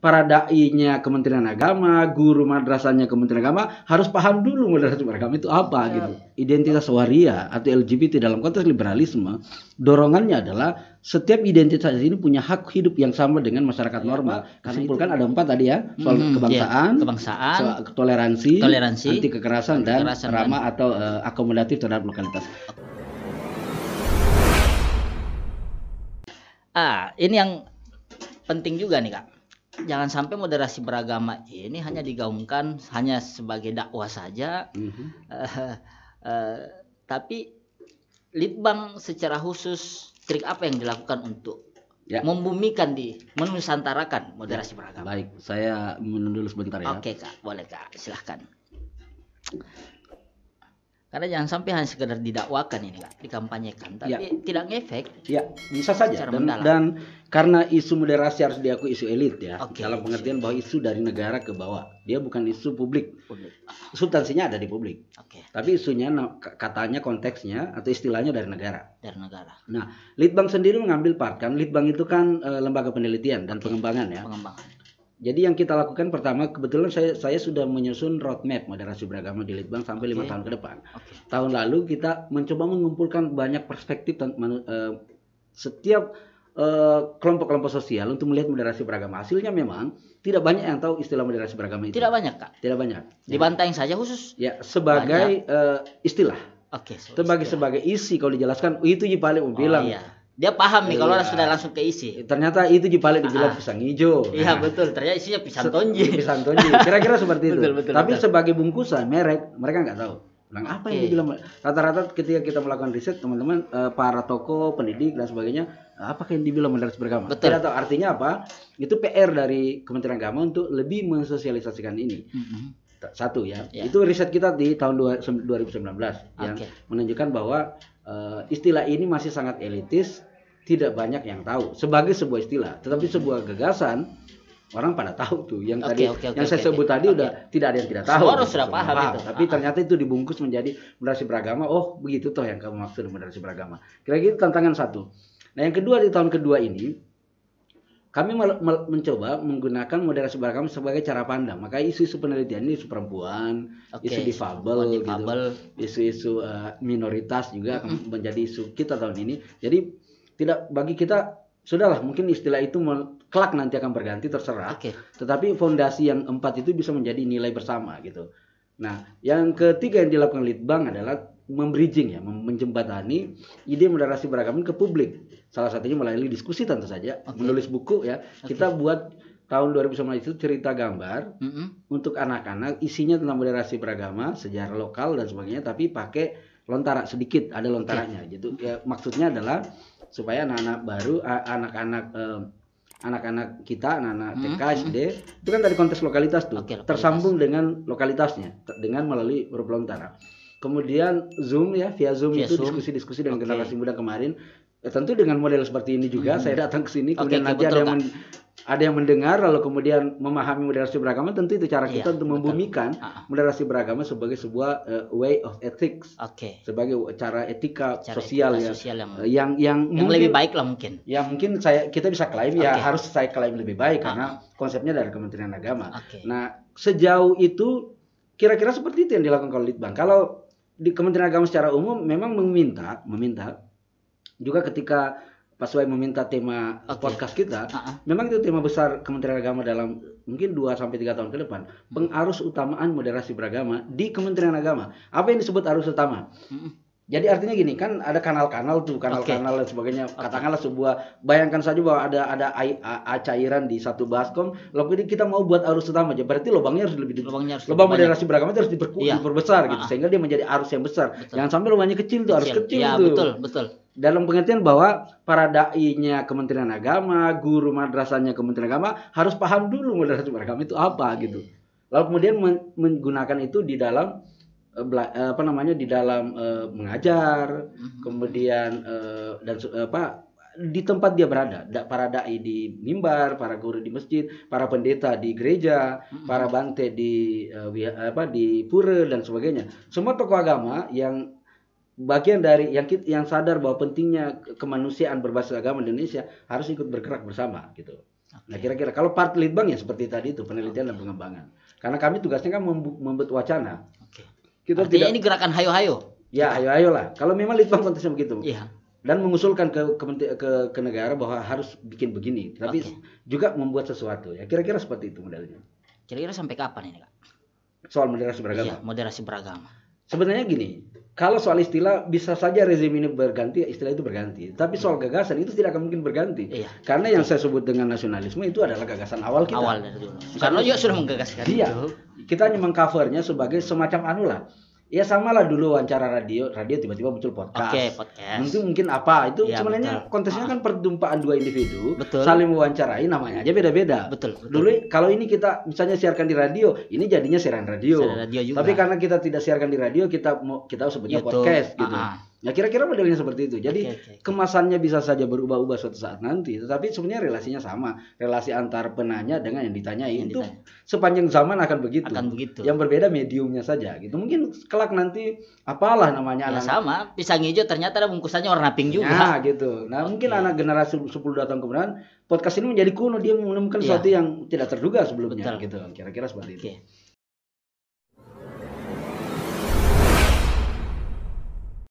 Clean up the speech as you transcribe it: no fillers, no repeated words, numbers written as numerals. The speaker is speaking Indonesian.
para dai-nya Kementerian Agama, guru madrasahnya Kementerian Agama harus paham dulu moderasi beragama itu apa gitu. Identitas waria atau LGBT dalam konteks liberalisme, dorongannya adalah setiap identitas ini punya hak hidup yang sama dengan masyarakat normal. Kesimpulkan ada 4 tadi ya, soal kebangsaan, soal toleransi, anti kekerasan dan ramah atau akomodatif terhadap lokalitas. Ini yang penting juga nih Kak. Jangan sampai moderasi beragama ini hanya digaungkan hanya sebagai dakwah saja, tapi Litbang secara khusus trik apa yang dilakukan untuk membumikan menusantarakan moderasi beragama? Baik, saya menunduk dulu sebentar ya. Oke Kak, boleh Kak, silahkan. Karena jangan sampai hanya sekedar didakwakan ini Kak, dikampanyekan, tapi tidak ngefek. Ya, bisa saja. Dan karena isu moderasi harus diakui isu elit ya, dalam pengertian bahwa isu dari negara ke bawah, dia bukan isu publik. Substansinya ada di publik. Tapi isunya katanya konteksnya atau istilahnya dari negara. Nah, Litbang sendiri mengambil part kan, Litbang itu kan lembaga penelitian dan pengembangan ya. Jadi yang kita lakukan pertama, kebetulan saya sudah menyusun roadmap moderasi beragama di Litbang sampai 5 tahun ke depan. Tahun lalu kita mencoba mengumpulkan banyak perspektif setiap kelompok-kelompok sosial untuk melihat moderasi beragama. Hasilnya memang tidak banyak yang tahu istilah moderasi beragama itu. Tidak banyak Kak? Tidak banyak. Di Bantaeng saja khusus? Ya, sebagai istilah. Sebagai isi kalau dijelaskan, itu paling bilang. Dia paham nih kalau sudah langsung ke isi. Ternyata itu paling dibilang pisang hijau. Iya betul, ternyata isinya pisang tonji. Pisang tonji, kira-kira seperti itu. Betul, tapi sebagai bungkusan merek, mereka nggak tahu. Apa yang dibilang? Rata-rata ketika kita melakukan riset, teman-teman, para tokoh, pendidik dan sebagainya, apakah yang dibilang moderasi beragama? Tidak tahu. Artinya apa? Itu PR dari Kementerian Agama untuk lebih mensosialisasikan ini. Satu ya. Itu riset kita di tahun 2019 yang menunjukkan bahwa istilah ini masih sangat elitis. Tidak banyak yang tahu sebagai sebuah istilah, tetapi sebuah gagasan orang pada tahu tuh. Yang saya sebut tadi udah tidak ada yang tidak tahu. Semua sudah paham itu. Tapi ternyata itu dibungkus menjadi moderasi beragama. Oh begitu toh yang kamu maksud moderasi beragama. Kira-kira tantangan satu. Nah yang kedua, di tahun kedua ini kami mencoba menggunakan moderasi beragama sebagai cara pandang. Maka isu-isu penelitian ini, isu perempuan, isu difabel, gitu, isu-isu minoritas juga menjadi isu kita tahun ini. Jadi tidak, bagi kita sudahlah, mungkin istilah itu kelak nanti akan berganti, terserah. Tetapi fondasi yang 4 itu bisa menjadi nilai bersama gitu. Nah, yang ketiga yang dilakukan Litbang adalah membridging ya, menjembatani ide moderasi beragama ke publik. Salah satunya melalui diskusi tentu saja, menulis buku ya. Kita buat tahun 2019 itu cerita gambar untuk anak-anak, isinya tentang moderasi beragama, sejarah lokal dan sebagainya, tapi pakai lontara sedikit, ada lontaranya gitu. Ya, maksudnya adalah supaya anak-anak baru, anak-anak kita, anak-anak TK, SD, itu kan dari konteks lokalitas tuh, tersambung dengan lokalitasnya dengan melalui huruf lontara. Kemudian Zoom ya, via Zoom itu diskusi-diskusi dengan generasi muda kemarin. Tentu dengan model seperti ini juga saya datang ke sini, kemudian nanti ada yang mendengar lalu kemudian memahami moderasi beragama. Tentu itu cara kita untuk membumikan moderasi beragama sebagai sebuah way of ethics, sebagai cara etika sosial ya, yang mungkin lebih baik lah mungkin. Ya mungkin kita bisa klaim harus saya klaim lebih baik karena konsepnya dari Kementerian Agama. Nah sejauh itu kira-kira seperti itu yang dilakukan oleh Litbang. Kalau di Kementerian Agama secara umum memang meminta juga ketika Pak Suwai meminta tema podcast kita, memang itu tema besar Kementerian Agama dalam mungkin 2-3 tahun ke depan. Pengarus utamaan moderasi beragama di Kementerian Agama. Apa yang disebut arus utama? Jadi artinya gini, kan ada kanal-kanal tuh, kanal-kanal dan sebagainya. Katakanlah bayangkan saja bahwa ada cairan di satu baskom, lalu kita mau buat arus utama aja. Berarti lubangnya harus lebih lubang moderasi beragama itu harus diperbesar gitu, sehingga dia menjadi arus yang besar. Jangan sampai lubangnya kecil tuh, arus kecil tuh. Betul. Dalam pengertian bahwa para dai-nya Kementerian Agama, guru madrasahnya Kementerian Agama harus paham dulu moderasi beragama itu apa gitu. Lalu kemudian menggunakan itu di dalam di dalam mengajar, kemudian dan di tempat dia berada, para dai di mimbar, para guru di masjid, para pendeta di gereja, para bante di pura dan sebagainya. Semua tokoh agama yang bagian dari yang sadar bahwa pentingnya kemanusiaan berbasis agama di Indonesia harus ikut bergerak bersama gitu. Nah kira-kira kalau part litbang ya seperti tadi itu penelitian dan pengembangan. Karena kami tugasnya kan membuat wacana. Oke. Kita Artinya tidak. ini gerakan hayo-hayo. Ya hayo-hayo lah. Kalau memang litbang konteksnya begitu. Iya. Dan mengusulkan ke negara bahwa harus bikin begini. Tapi juga membuat sesuatu. Ya kira-kira seperti itu modelnya. Kira-kira sampai kapan ini, Kak? Soal moderasi beragama. Iya, moderasi beragama. Sebenarnya gini, kalau soal istilah bisa saja rezim ini berganti, istilah itu berganti. Tapi soal gagasan itu tidak akan mungkin berganti. Iya. Karena yang saya sebut dengan nasionalisme itu adalah gagasan awal kita. Awal dari dulu. Soekarno juga sudah menggagaskan Iya. itu. Kita hanya mengcovernya sebagai semacam anu lah. Ya sama lah dulu wawancara radio tiba-tiba muncul podcast. Oke, podcast. Mungkin apa? Itu Ya, sebenarnya betul. konteksnya kan perjumpaan dua individu Betul. saling mewawancarai, namanya aja beda-beda. Betul. Dulu kalau ini kita misalnya siarkan di radio, ini jadinya siaran radio. Siaran radio juga. Tapi karena kita tidak siarkan di radio, kita sebutnya YouTube. podcast gitu. Ya kira-kira modelnya seperti itu. Jadi Oke. kemasannya bisa saja berubah-ubah suatu saat nanti, tetapi sebenarnya relasinya sama. Relasi antar penanya dengan yang ditanyai itu sepanjang zaman akan begitu. Akan begitu. Yang berbeda mediumnya saja gitu. Mungkin kelak nanti apalah namanya Ya anak. sama, pisang hijau ternyata ada bungkusannya warna pink juga. Nah, gitu. Nah, mungkin anak generasi 10 tahun kemudian podcast ini menjadi kuno, dia menemukan sesuatu yang tidak terduga sebelumnya. Betul. Gitu. Kira-kira seperti itu. Oke.